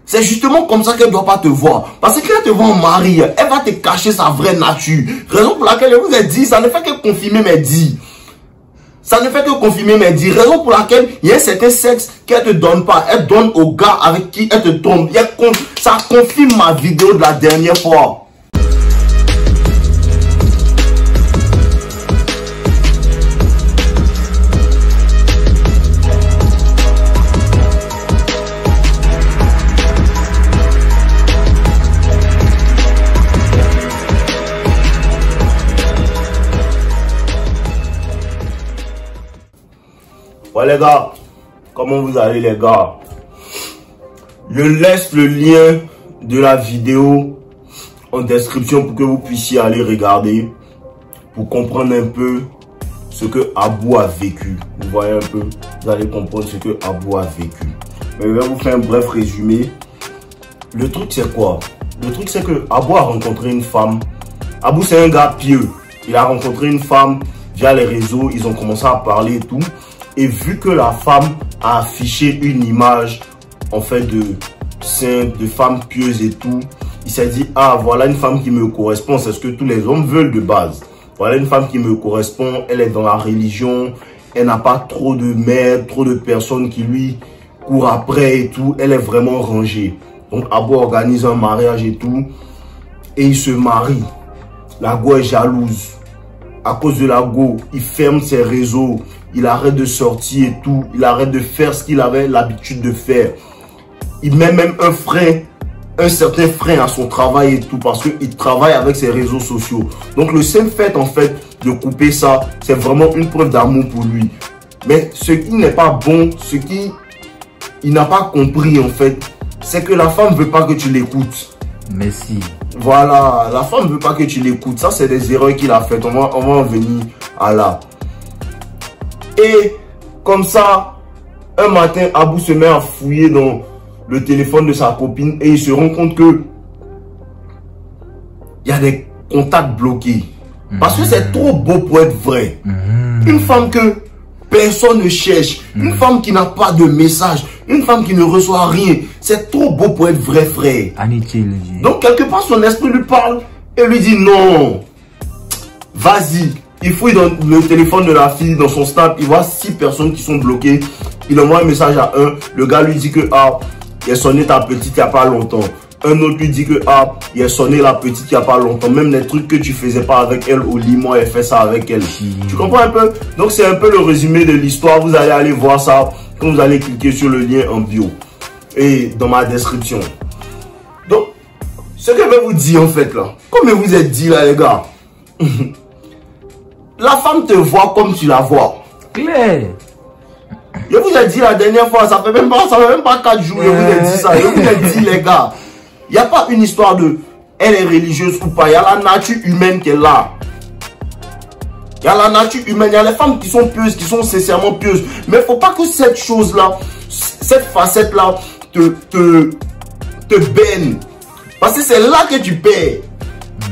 C'est justement comme ça qu'elle ne doit pas te voir. Parce que quand elle te voit en mari, elle va te cacher sa vraie nature. Raison pour laquelle je vous ai dit, ça ne fait que confirmer mes dits. Ça ne fait que confirmer mes dits. Raison pour laquelle il y a un certain sexe qu'elle ne te donne pas. Elle donne au gars avec qui elle te trompe. Ça confirme ma vidéo de la dernière fois. Ouais les gars, comment vous allez les gars? Je laisse le lien de la vidéo en description pour que vous puissiez aller regarder, pour comprendre un peu ce que Abou a vécu. Vous voyez un peu, vous allez comprendre ce que Abou a vécu. Mais je vais vous faire un bref résumé. Le truc c'est quoi? Le truc c'est que Abou a rencontré une femme. Abou c'est un gars pieux. Il a rencontré une femme via les réseaux, ils ont commencé à parler et tout. Et vu que la femme a affiché une image, en fait, de sainte, de femme pieuse et tout, il s'est dit, ah, voilà une femme qui me correspond, c'est ce que tous les hommes veulent de base. Voilà une femme qui me correspond, elle est dans la religion, elle n'a pas trop de mères, trop de personnes qui lui courent après et tout, elle est vraiment rangée. Donc, Abou organise un mariage et tout, et il se marie. La go est jalouse. À cause de la go, il ferme ses réseaux. Il arrête de sortir et tout. Il arrête de faire ce qu'il avait l'habitude de faire. Il met même un frein, un certain frein à son travail et tout. Parce qu'il travaille avec ses réseaux sociaux. Donc le seul fait en fait de couper ça, c'est vraiment une preuve d'amour pour lui. Mais ce qui n'est pas bon, ce qu'il n'a pas compris en fait, c'est que la femme ne veut pas que tu l'écoutes. Merci. Voilà, la femme ne veut pas que tu l'écoutes. Ça, c'est des erreurs qu'il a faites. On va en venir à là. Et comme ça, un matin, Abou se met à fouiller dans le téléphone de sa copine et il se rend compte que il y a des contacts bloqués. Parce que c'est trop beau pour être vrai. Une femme que personne ne cherche, une femme qui n'a pas de message, une femme qui ne reçoit rien, c'est trop beau pour être vrai, frère. Donc quelque part son esprit lui parle et lui dit non, vas-y. Il fouille dans le téléphone de la fille, dans son snap, il voit 6 personnes qui sont bloquées. Il envoie un message à un, le gars lui dit que ah, il a sonné ta petite il n'y a pas longtemps. Un autre lui dit que ah, il a sonné la petite il n'y a pas longtemps. Même les trucs que tu faisais pas avec elle au lit, moi, elle fait ça avec elle. Tu comprends un peu? Donc c'est un peu le résumé de l'histoire. Vous allez aller voir ça quand vous allez cliquer sur le lien en bio et dans ma description. Donc, ce que je vais vous dire en fait là, comme je vous ai dit là les gars, la femme te voit comme tu la vois. Claire. Je vous ai dit la dernière fois, ça fait même pas 4 jours, je vous ai dit ça. Je vous ai dit les gars, il n'y a pas une histoire de elle est religieuse ou pas. Il y a la nature humaine qui est là. Il y a la nature humaine, il y a les femmes qui sont pieuses, qui sont sincèrement pieuses. Mais il ne faut pas que cette chose-là, cette facette-là te baigne. Parce que c'est là que tu perds.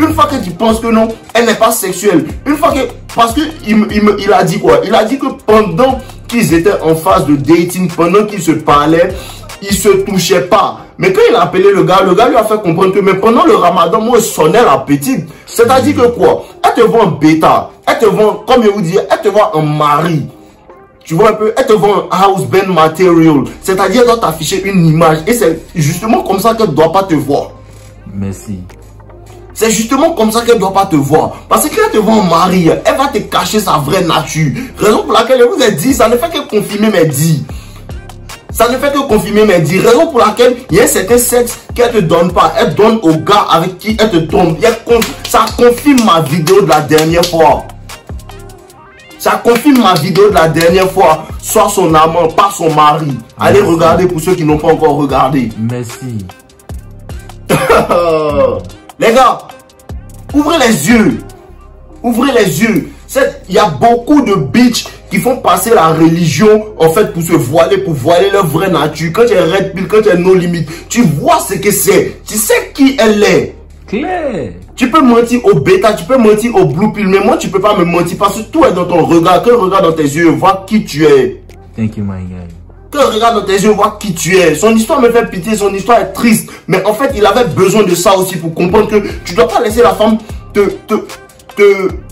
Une fois que tu penses que non, elle n'est pas sexuelle. Une fois que... Parce qu'il a dit quoi? Il a dit que pendant qu'ils étaient en phase de dating, pendant qu'ils se parlaient, ils se touchaient pas. Mais quand il a appelé le gars lui a fait comprendre que mais pendant le ramadan, moi, je sonnais la petite. C'est-à-dire que quoi? Elle te voit en bêta. Elle te voit, comme je vous dis, elle te voit en mari. Tu vois un peu? Elle te voit en husband material. C'est-à-dire qu'elle doit t'afficher une image. Et c'est justement comme ça qu'elle ne doit pas te voir. Merci. C'est justement comme ça qu'elle ne doit pas te voir. Parce que quand elle te voit en mari, elle va te cacher sa vraie nature. Raison pour laquelle je vous ai dit, ça ne fait que confirmer mes dits. Ça ne fait que confirmer mes dits. Raison pour laquelle il y a un certain sexe qu'elle ne te donne pas. Elle donne au gars avec qui elle te trompe. Ça confirme ma vidéo de la dernière fois. Ça confirme ma vidéo de la dernière fois. Soit son amant, pas son mari. Allez regarder pour ceux qui n'ont pas encore regardé. Merci. Les gars, ouvrez les yeux. Ouvrez les yeux. Il y a beaucoup de bitches qui font passer la religion en fait pour se voiler, pour voiler leur vraie nature. Quand tu es red pill, quand tu es no limite, tu vois ce que c'est. Tu sais qui elle est. Claire. Tu peux mentir au bêta, tu peux mentir au blue pill, mais moi tu peux pas me mentir parce que tout est dans ton regard. Quand je regarde dans tes yeux, vois qui tu es. Thank you my guy. Quand elle regarde dans tes yeux, voit qui tu es. Son histoire me fait pitié, son histoire est triste. Mais en fait, il avait besoin de ça aussi pour comprendre que tu dois pas laisser la femme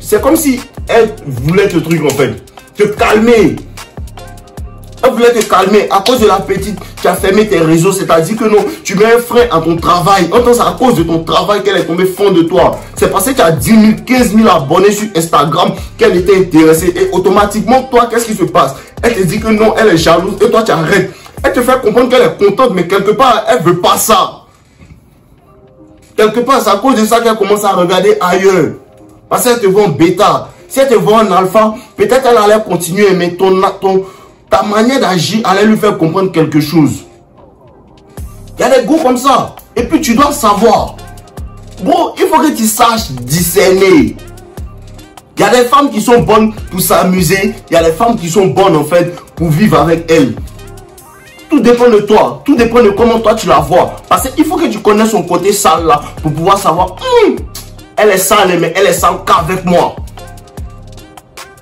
c'est comme si elle voulait te truc en fait. Te calmer. Elle voulait te calmer. À cause de la petite, tu as fermé tes réseaux. C'est-à-dire que non, tu mets un frein à ton travail. Entends, c'est à cause de ton travail qu'elle est tombée fond de toi. C'est parce que tu as 10 000, 15 000 abonnés sur Instagram qu'elle était intéressée. Et automatiquement, toi, qu'est-ce qui se passe? Elle te dit que non, elle est jalouse. Et toi, tu arrêtes. Elle te fait comprendre qu'elle est contente. Mais quelque part, elle veut pas ça. Quelque part, c'est à cause de ça qu'elle commence à regarder ailleurs. Parce qu'elle te voit en bêta. Si elle te voit en alpha, peut-être elle allait continuer. Mais ta manière d'agir allait lui faire comprendre quelque chose. Il y a des goûts comme ça. Et puis tu dois savoir. Bon, il faut que tu saches discerner. Il y a des femmes qui sont bonnes pour s'amuser. Il y a des femmes qui sont bonnes en fait pour vivre avec elles. Tout dépend de toi. Tout dépend de comment toi tu la vois. Parce qu'il faut que tu connaisses son côté sale là. Pour pouvoir savoir. Elle est sale mais elle est sale qu'avec moi.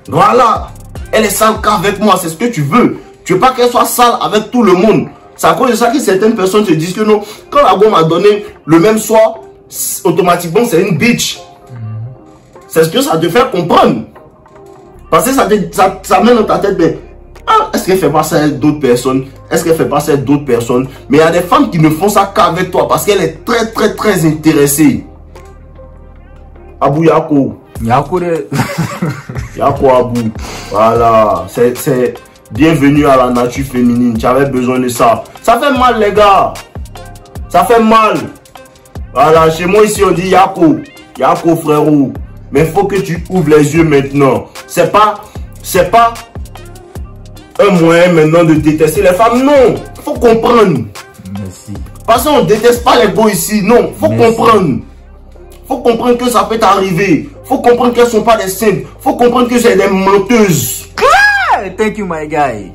Voilà. Elle est sale qu'avec moi, c'est ce que tu veux. Tu veux pas qu'elle soit sale avec tout le monde. C'est à cause de ça que certaines personnes te disent que non, quand la go m'a donné le même soir, automatiquement c'est une bitch. C'est ce que ça te fait comprendre. Parce que ça met dans ta tête, mais est-ce qu'elle fait pas ça avec d'autres personnes? Est-ce qu'elle fait pas ça avec d'autres personnes? Mais il y a des femmes qui ne font ça qu'avec toi parce qu'elle est très très très intéressée. Abou Yako. Yako de... Yako Abou. Voilà. C'est bienvenue à la nature féminine. Tu avais besoin de ça. Ça fait mal les gars. Ça fait mal. Voilà. Chez moi ici on dit Yako. Yako frérot. Mais il faut que tu ouvres les yeux maintenant. C'est pas un moyen maintenant de détester les femmes. Non. Il faut comprendre. Merci. Parce qu'on ne déteste pas les beaux ici. Non. Il faut comprendre. Faut comprendre que ça peut t'arriver. Faut comprendre qu'elles ne sont pas des simples. Faut comprendre que c'est des menteuses. Thank you, my guy.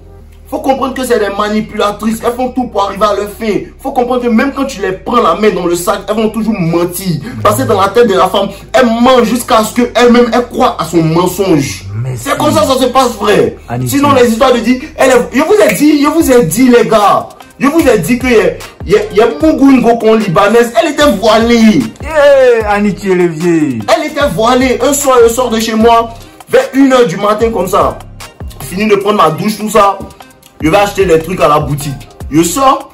Faut comprendre que c'est des manipulatrices. Elles font tout pour arriver à leur fin. Faut comprendre que même quand tu les prends la main dans le sac, elles vont toujours mentir. Parce que dans la tête de la femme, elle ment jusqu'à ce qu'elle-même, elle croit à son mensonge. C'est comme ça se passe, frère. Sinon, les histoires de dire, je vous ai dit, les gars. Je vous ai dit qu'il y a Mungungo con libanaise. Elle était voilée. Aniki Olivier. Elle était voilée. Un soir, elle sort de chez moi. Vers 1h du matin comme ça. Fini de prendre ma douche, tout ça. Je vais acheter des trucs à la boutique. Je sors.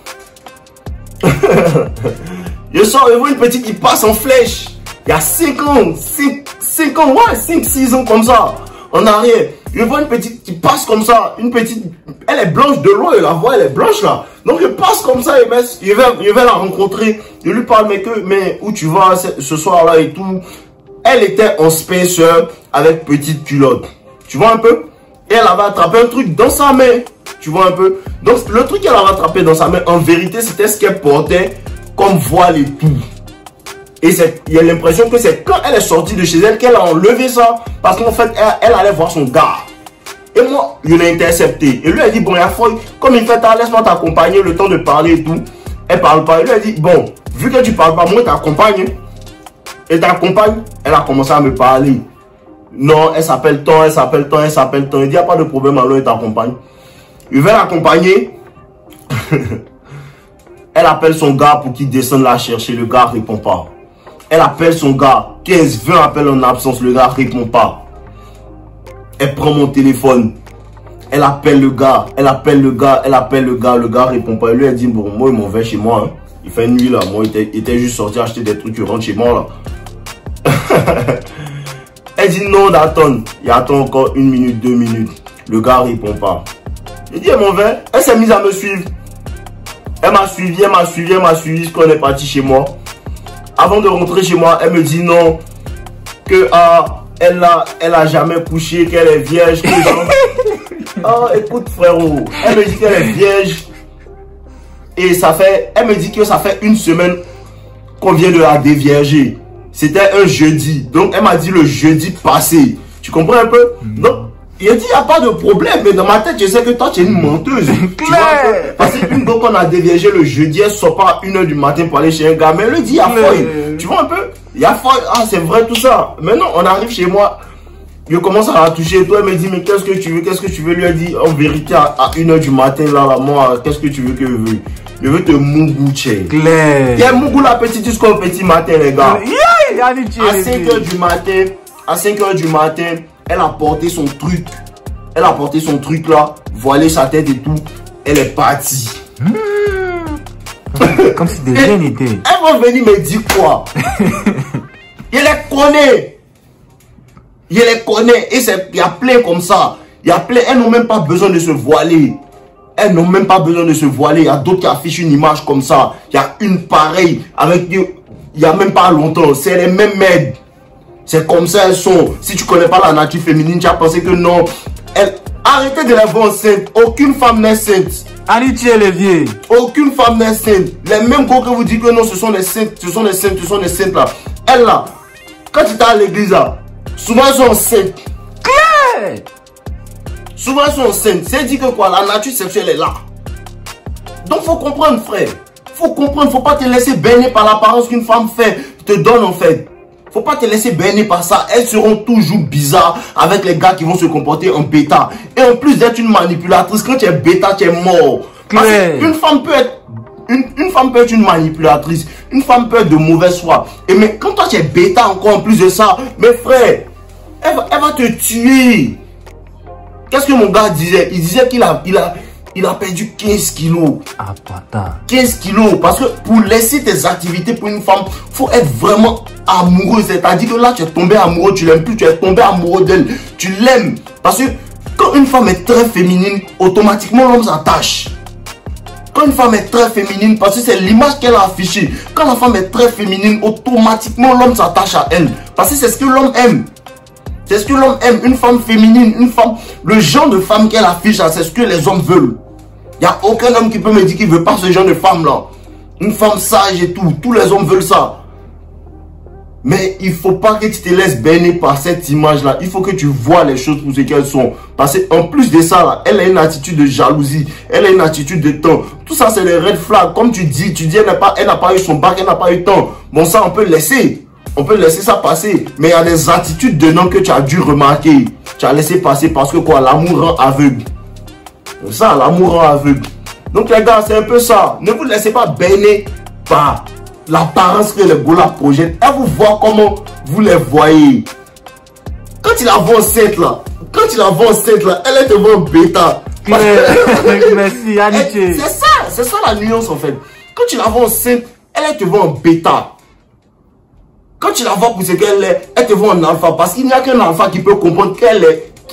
Je vois une petite qui passe en flèche. Il y a 5 ans. 5-6 ans comme ça. En arrière. Je vois une petite qui passe comme ça. Une petite. Elle est blanche de loin. Je la vois, elle est blanche là. Donc je passe comme ça. Je vais la rencontrer. Je lui parle, mais où tu vas ce soir-là et tout. Elle était en Spencer avec petite culotte. Tu vois un peu? Et elle avait attrapé un truc dans sa main. Tu vois un peu? Donc le truc qu'elle avait attrapé dans sa main, en vérité, c'était ce qu'elle portait comme voile et tout. Et il y a l'impression que c'est quand elle est sortie de chez elle qu'elle a enlevé ça. Parce qu'en fait, elle allait voir son gars. Et moi, je l'ai intercepté. Et lui a dit, bon, il y a Foy, comme il fait tard, laisse-moi t'accompagner, le temps de parler et tout. Elle parle pas. Il lui a dit, bon, vu que tu parles pas, moi, t'accompagne. Et t'accompagne, elle a commencé à me parler. Non, elle s'appelle tant, elle s'appelle tant, elle s'appelle tant. Il dit, il n'y a pas de problème, alors elle t'accompagne. Il va l'accompagner. Elle appelle son gars pour qu'il descende la chercher. Le gars ne répond pas. Elle appelle son gars. 15-20 appels en absence. Le gars ne répond pas. Elle prend mon téléphone. Elle appelle le gars. Elle appelle le gars. Elle appelle le gars. Le gars ne répond pas. Elle lui a dit, bon, moi, il m'en va chez moi. Hein. Il fait nuit là. Moi, il était juste sorti acheter des trucs. Tu rentres chez moi là. Elle dit non d'attendre. Il attend encore 1 minute, 2 minutes. Le gars ne répond pas. Il dit, elle m'en va. Elle s'est mise à me suivre. Elle m'a suivi, elle m'a suivi, elle m'a suivi jusqu'on est parti chez moi. Avant de rentrer chez moi, elle me dit non. Que elle a jamais couché, qu'elle est vierge. Écoute frérot. Elle me dit qu'elle est vierge. Et elle me dit que ça fait 1 semaine qu'on vient de la dévierger. C'était un jeudi. Donc elle m'a dit le jeudi passé. Tu comprends un peu? Donc il a dit, il n'y a pas de problème, mais dans ma tête, je sais que toi, tu es une menteuse. Tu vois, parce qu'une fois qu'on a déviégé le jeudi, elle sort pas à 1h du matin pour aller chez un gars. Mais elle lui dit, il y a Foy. Tu vois un peu? Il y a Foy. Ah, c'est vrai tout ça. Maintenant, on arrive chez moi. Je commence à la toucher. Toi, elle me dit, mais qu'est-ce que tu veux? Qu'est-ce que tu veux? Lui a dit, en vérité, à 1h du matin, là, moi, qu'est-ce que tu veux que je veux? Je veux te mougou, tché. Claire. Il y a mougou la petite jusqu'au petit matin, les gars. Yeah, À 5h du matin, elle a porté son truc. Elle a porté son truc là, voilé sa tête et tout. Elle est partie. Comme si de rien n'était. Elle va venir me dire quoi? Je les connais. Je les connais. Et il y a plein comme ça. Il y a plein. Elles n'ont même pas besoin de se voiler. Elles n'ont même pas besoin de se voiler. Il y a d'autres qui affichent une image comme ça. Il y a une pareille avec... Il n'y a même pas longtemps. C'est les mêmes mères. C'est comme ça elles sont. Si tu connais pas la nature féminine, tu as pensé que non. Arrêtez de les voir enceintes. Aucune femme n'est sainte. Annie Olivier. Aucune femme n'est sainte. Les mêmes gars que vous dites que non, ce sont les saintes, ce sont les saintes, ce sont les saintes là. Elles là, quand tu es à l'église là, souvent elles sont enceintes. Claire. Souvent elles sont enceintes. C'est dit que quoi, la nature sexuelle est là. Donc faut comprendre, frère. Faut comprendre, faut pas te laisser baigner par l'apparence qu'une femme fait, te donne en fait. Faut pas te laisser baigner par ça. Elles seront toujours bizarres avec les gars qui vont se comporter en bêta. Et en plus d'être une manipulatrice, quand tu es bêta, tu es mort. Parce qu'une femme peut être une femme peut être une manipulatrice. Une femme peut être de mauvaise foi. Et mais quand toi tu es bêta encore en plus de ça, mes frères, elle va te tuer. Qu'est-ce que mon gars disait? Il disait qu'il a perdu 15 kilos. Ah, pata. 15 kilos. Parce que pour laisser tes activités pour une femme, il faut être vraiment amoureux. C'est-à-dire que là, tu es tombé amoureux, tu l'aimes plus, tu es tombé amoureux d'elle. Tu l'aimes. Parce que quand une femme est très féminine, automatiquement l'homme s'attache. Quand une femme est très féminine, parce que c'est l'image qu'elle a affichée. Quand la femme est très féminine, automatiquement l'homme s'attache à elle. Parce que c'est ce que l'homme aime. C'est ce que l'homme aime, une femme féminine, une femme, le genre de femme qu'elle affiche, c'est ce que les hommes veulent. Il n'y a aucun homme qui peut me dire qu'il ne veut pas ce genre de femme là. Une femme sage et tout, tous les hommes veulent ça. Mais il ne faut pas que tu te laisses baigner par cette image là. Il faut que tu vois les choses pour ce qu'elles sont. Parce qu'en plus de ça là, elle a une attitude de jalousie, elle a une attitude de temps. Tout ça c'est les red flags. Comme tu dis elle n'a pas eu son bac, elle n'a pas eu temps. Bon ça on peut laisser. On peut laisser ça passer, mais il y a des attitudes de nom que tu as dû remarquer. Tu as laissé passer parce que quoi, l'amour rend aveugle. Ça, l'amour rend aveugle. Donc les gars, c'est un peu ça. Ne vous laissez pas baigner par l'apparence que les gars projettent. Et vous voyez comment vous les voyez. Quand il la voit enceinte là, elle est devant bêta. Merci, Annie. C'est ça la nuance en fait. Quand tu la vois enceinte, elle est devant bêta. Quand tu la vois pour ce qu'elle est, elle te voit en alpha. Parce qu'il n'y a qu'un alpha qui peut comprendre qui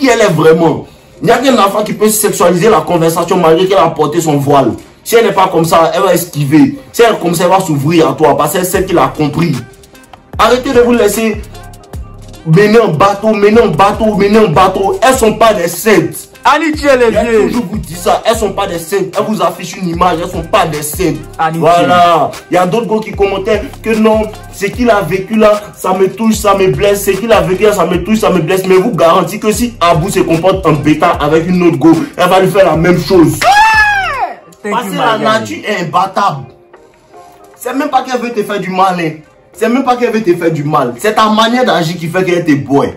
elle est vraiment. Il n'y a qu'un alpha qui peut sexualiser la conversation malgré qu'elle a porté son voile. Si elle n'est pas comme ça, elle va esquiver. Si elle est comme ça, elle va s'ouvrir à toi parce qu'elle sait qu'il a compris. Arrêtez de vous laisser mener en bateau. Elles ne sont pas des saintes. Annie Olivier. Je vous dis ça, elles ne sont pas des saintes. Elles vous affichent une image, elles ne sont pas des saintes. Annie. Voilà. Il y a d'autres gars qui commentaient que non, ce qu'il a vécu là, ça me touche, ça me blesse. Ce qu'il a vécu là, ça me touche, ça me blesse. Mais vous garantis que si Abou se comporte en bêta avec une autre go, elle va lui faire la même chose. Parce que la nature est imbattable. C'est même pas qu'elle veut te faire du mal. Hein. C'est même pas qu'elle veut te faire du mal. C'est ta manière d'agir qui fait qu'elle te boit.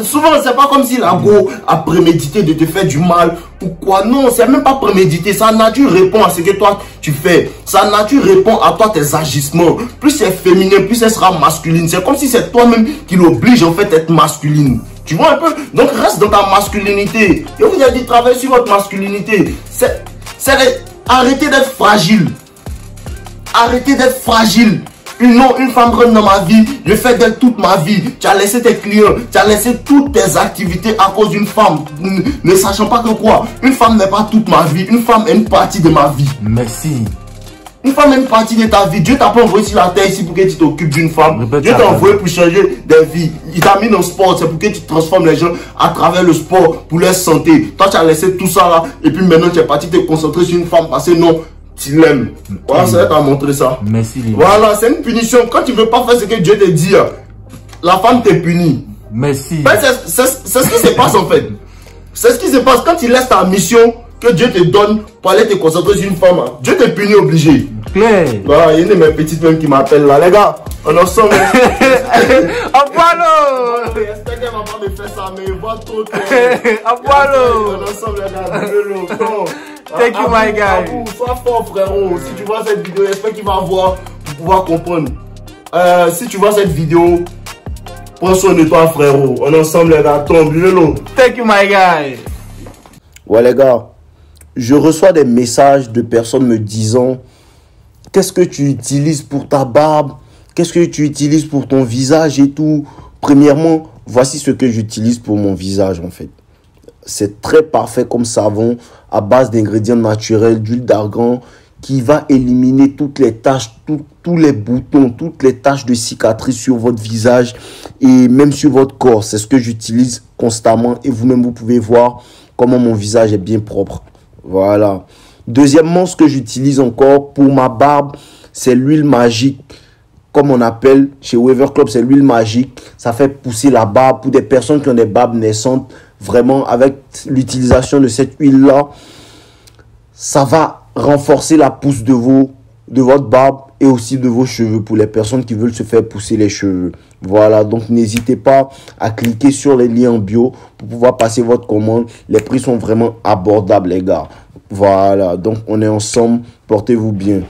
Souvent, c'est pas comme si la go a prémédité de te faire du mal ou quoi. Non, c'est même pas prémédité. Sa nature répond à ce que toi tu fais. Sa nature répond à toi tes agissements. Plus c'est féminin, plus elle sera masculine. C'est comme si c'est toi-même qui l'oblige en fait d'être masculine. Tu vois un peu? Donc reste dans ta masculinité. Et vous avez dit travailler sur votre masculinité. Arrêtez d'être fragile. Arrêtez d'être fragile. Une femme rentre dans ma vie, je fais d'elle toute ma vie. Tu as laissé tes clients, tu as laissé toutes tes activités à cause d'une femme. Ne sachant pas que quoi, une femme n'est pas toute ma vie, une femme est une partie de ma vie. Merci. Une femme est une partie de ta vie. Dieu t'a pas envoyé sur la terre ici pour que tu t'occupes d'une femme. Dieu t'a envoyé pour changer des vies. Il t'a mis dans le sport, c'est pour que tu transformes les gens à travers le sport pour leur santé. Toi tu as laissé tout ça là et puis maintenant tu es parti te concentrer sur une femme parce que non. Tu l'aimes. Voilà, ça va t'a montré ça. Merci. Voilà, c'est une punition. Quand tu ne veux pas faire ce que Dieu te dit, la femme te punit. Merci. Ben, c'est ce qui se passe en fait. C'est ce qui se passe quand tu laisses ta mission que Dieu te donne pour aller te concentrer sur une femme. Dieu te punit obligé. Claire. Voilà, il y a une de mes petites femmes qui m'appellent là. Les gars, On est ensemble. Apollo! J'espère qu'elle va pas me faire ça, mais il voit trop clair. Apollo! On est ensemble, les gars. Thank you, my guy. Sois fort, frérot. Si tu vois cette vidéo, j'espère qu'il va voir pour pouvoir comprendre. Si tu vois cette vidéo, prends soin de toi, frérot. On est ensemble, les gars. Tombe, hello. Thank you, my guy. Ouais, les gars. Je reçois des messages de personnes me disant: qu'est-ce que tu utilises pour ta barbe? Qu'est-ce que tu utilises pour ton visage et tout? Premièrement, voici ce que j'utilise pour mon visage, en fait. C'est très parfait comme savon à base d'ingrédients naturels, d'huile d'argan, qui va éliminer toutes les taches, tous les boutons, toutes les taches de cicatrices sur votre visage et même sur votre corps. C'est ce que j'utilise constamment et vous-même, vous pouvez voir comment mon visage est bien propre. Voilà. Deuxièmement, ce que j'utilise encore pour ma barbe, c'est l'huile magique. Comme on appelle chez Weaver Club, c'est l'huile magique. Ça fait pousser la barbe pour des personnes qui ont des barbes naissantes. Vraiment, avec l'utilisation de cette huile-là, ça va renforcer la pousse de votre barbe et aussi de vos cheveux pour les personnes qui veulent se faire pousser les cheveux. Voilà, donc n'hésitez pas à cliquer sur les liens en bio pour pouvoir passer votre commande. Les prix sont vraiment abordables, les gars. Voilà, donc on est ensemble. Portez-vous bien.